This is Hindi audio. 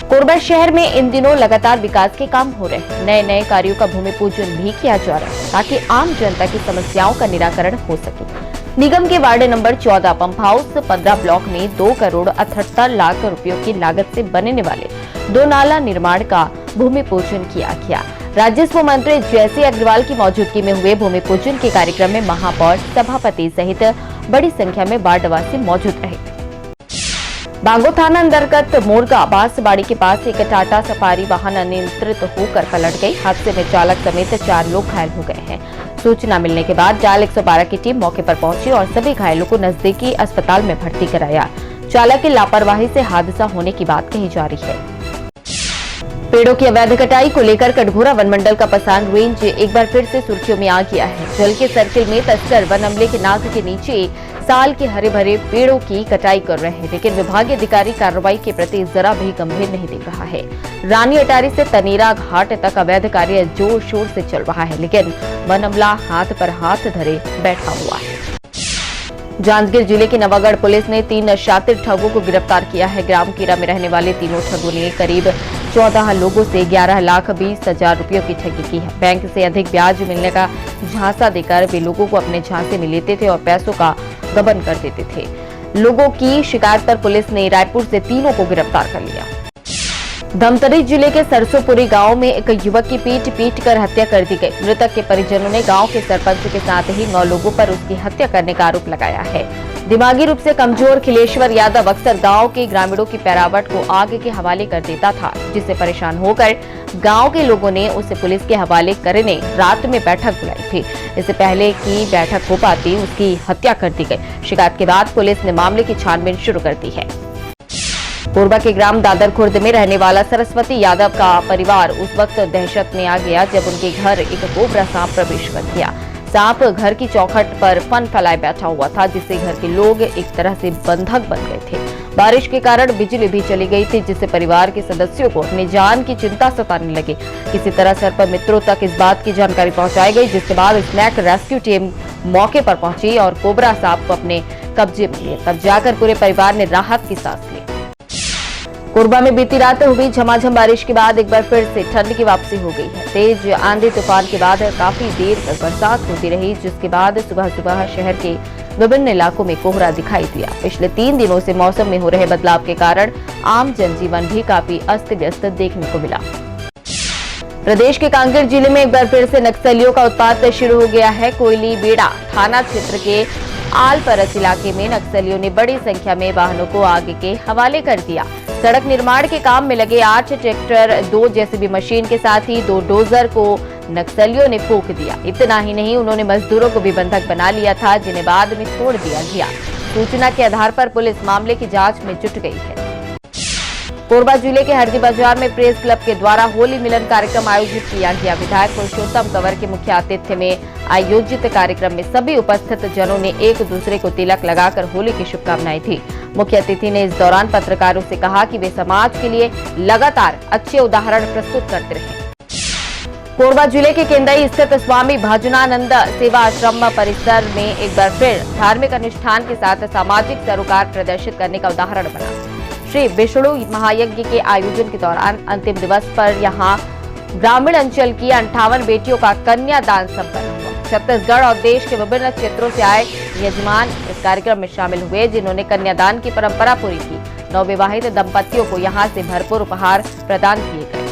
कोरबा शहर में इन दिनों लगातार विकास के काम हो रहे हैं। नए नए कार्यों का भूमि पूजन भी किया जा रहा है ताकि आम जनता की समस्याओं का निराकरण हो सके। निगम के ward number 14 pump house 15 block में 2 करोड़ 78 लाख रुपयों की लागत से बनने वाले 2 नाला निर्माण का भूमि पूजन किया गया। राजस्व मंत्री जयसी अग्रवाल की मौजूदगी में हुए भूमि पूजन के कार्यक्रम में महापौर, सभापति सहित बड़ी संख्या में वार्डवासी मौजूद रहे। बांगो थाना अंतर्गत मोरगा बांसबाड़ी के पास एक टाटा सफारी वाहन अनियंत्रित होकर पलट गई। हादसे में चालक समेत 4 लोग घायल हो गए हैं। सूचना मिलने के बाद डायल 112 की टीम मौके पर पहुंची और सभी घायलों को नजदीकी अस्पताल में भर्ती कराया। चालक की लापरवाही से हादसा होने की बात कही जा रही है। पेड़ों की अवैध कटाई को लेकर कटघोरा वन मंडल का पसान रेंज एक बार फिर से सुर्खियों में आ गया है। जल के सर्किल में तस्कर वन अमले के नाक के नीचे साल के हरे भरे पेड़ों की कटाई कर रहे हैं, लेकिन विभागीय अधिकारी कार्रवाई के प्रति जरा भी गंभीर नहीं दिख रहा है। रानी अटारी से तनेरा घाट तक अवैध कार्य जोर शोर से चल रहा है, लेकिन वन अमला हाथ पर हाथ धरे बैठा हुआ है। जांजगीर जिले की नवागढ़ पुलिस ने 3 शातिर ठगों को गिरफ्तार किया है। ग्राम कीरा में रहने वाले तीनों ठगों ने करीब 14 लोगों से 11,20,000 रुपयों की ठगी की है। बैंक से अधिक ब्याज मिलने का झांसा देकर वे लोगों को अपने झांसे में लेते थे और पैसों का गबन कर देते थे। लोगों की शिकायत पर पुलिस ने रायपुर से तीनों को गिरफ्तार कर लिया। धमतरी जिले के सरसोपुरी गांव में एक युवक की पीट कर हत्या कर दी गई। मृतक के परिजनों ने गांव के सरपंच के साथ ही 9 लोगों पर उसकी हत्या करने का आरोप लगाया है। दिमागी रूप से कमजोर खिलेश्वर यादव अक्सर गांव के ग्रामीणों की पैरावट को आग के हवाले कर देता था, जिससे परेशान होकर गांव के लोगों ने उसे पुलिस के हवाले करने रात में बैठक बुलाई थी। इससे पहले कि बैठक हो पाती उसकी हत्या कर दी गई। शिकायत के बाद पुलिस ने मामले की छानबीन शुरू कर दी है। कोरबा के ग्राम दादर खुर्द में रहने वाला सरस्वती यादव का परिवार उस वक्त दहशत में आ गया जब उनके घर एक कोबरा सांप प्रवेश कर गया। सांप घर की चौखट पर फन फैलाए बैठा हुआ था, जिससे घर के लोग एक तरह से बंधक बन गए थे। बारिश के कारण बिजली भी चली गई थी, जिससे परिवार के सदस्यों को अपनी जान की चिंता सताने लगी। किसी तरह सर्प मित्रों तक इस बात की जानकारी पहुंचाई गई, जिसके बाद स्नैक रेस्क्यू टीम मौके पर पहुंची और कोबरा सांप को अपने कब्जे में लिया। तब जाकर पूरे परिवार ने राहत की सांस ली। कोरबा में बीती रात हुई झमाझम बारिश के बाद एक बार फिर से ठंड की वापसी हो गई है। तेज आंधी तूफान के बाद काफी देर तक बरसात होती रही, जिसके बाद सुबह सुबह शहर के विभिन्न इलाकों में कोहरा दिखाई दिया। पिछले 3 दिनों से मौसम में हो रहे बदलाव के कारण आम जनजीवन भी काफी अस्त व्यस्त देखने को मिला। प्रदेश के कांकेर जिले में एक बार फिर से नक्सलियों का उत्पात शुरू हो गया है। कोयली बेड़ा थाना क्षेत्र के आलपरस इलाके में नक्सलियों ने बड़ी संख्या में वाहनों को आग के हवाले कर दिया। सड़क निर्माण के काम में लगे 8 ट्रैक्टर, 2 जेसीबी मशीन के साथ ही 2 डोजर को नक्सलियों ने फूंक दिया। इतना ही नहीं, उन्होंने मजदूरों को भी बंधक बना लिया था, जिन्हें बाद में छोड़ दिया गया। सूचना के आधार पर पुलिस मामले की जांच में जुट गई है। कोरबा जिले के हरदी बाजार में प्रेस क्लब के द्वारा होली मिलन कार्यक्रम आयोजित किया गया। विधायक पुरुषोत्तम कंवर के मुख्य आतिथ्य में आयोजित कार्यक्रम में सभी उपस्थित जनों ने एक दूसरे को तिलक लगाकर होली की शुभकामनाएं दी। मुख्य अतिथि ने इस दौरान पत्रकारों से कहा कि वे समाज के लिए लगातार अच्छे उदाहरण प्रस्तुत करते रहे। कोरबा जिले के केंदई स्थित स्वामी भाजुनानंद सेवा आश्रम परिसर में एक बार फिर धार्मिक अनुष्ठान के साथ सामाजिक सरोकार प्रदर्शित करने का उदाहरण बना। श्री विष्णु महायज्ञ के आयोजन के दौरान अंतिम दिवस पर यहां ग्रामीण अंचल की 58 बेटियों का कन्यादान संपन्न हुआ। छत्तीसगढ़ और देश के विभिन्न क्षेत्रों से आए यजमान इस कार्यक्रम में शामिल हुए, जिन्होंने कन्यादान की परंपरा पूरी की। नवविवाहित दंपतियों को यहां से भरपूर उपहार प्रदान किए गए।